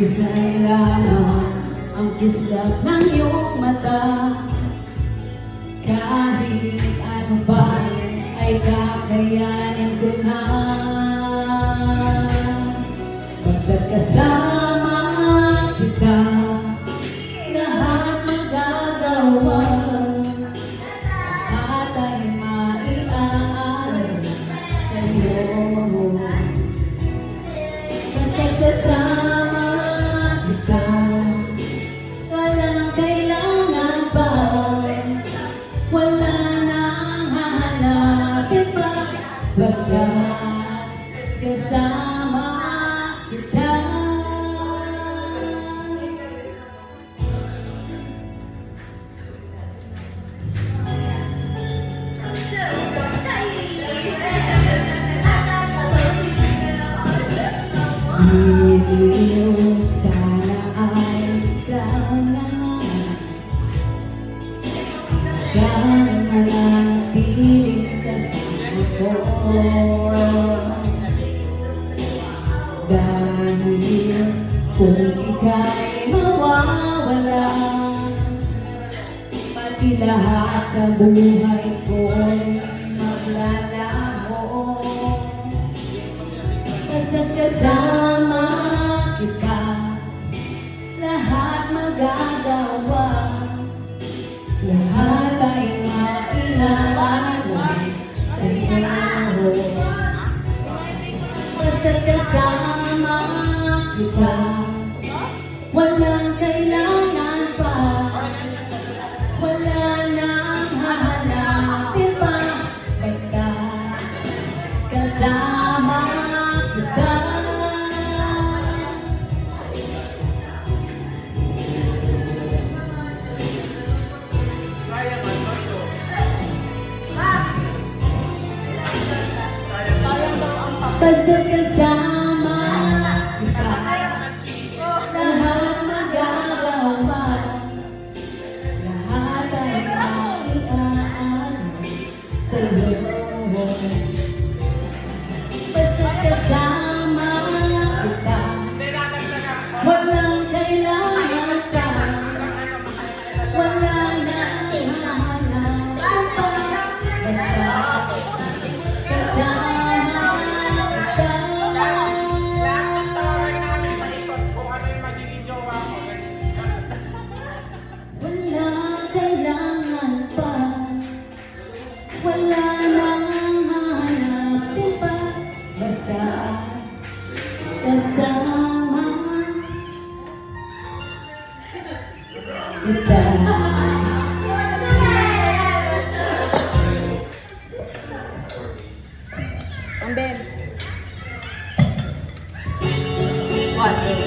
Isa'y lamang ang kislap ng iyong mata. Kahit ano ba ay kakayanin ko na. Basta't kasama kita, lahat magagawa. Lahat ay maiaaral sa'yo. Basta't kasama kita, walang kailangan pa. Wala nang hahanapin pa. Basta kasama kita. Ngayon sana ay ikaw na siyang manatiling kasama ko. Dahil kung ika'y mawawala, pati lahat sa buhay ko'y maglalaho. Basta't kasama kita, lahat magagawa. Lahat ay maiaaral sa'yo. Basta't kasama kita, walang kailangan pa. Wala nang hahanapin pa. Basta kasama kita. Basta't kasama kita, lahat magagawa. Lahat ay maiaaral sa'yo. Basta't kasama kita, walang kailangan ka. Wala nang hahanapin pa. Basta wala nang hahanapin pa. Basta kasama kita. Ang Ben. What?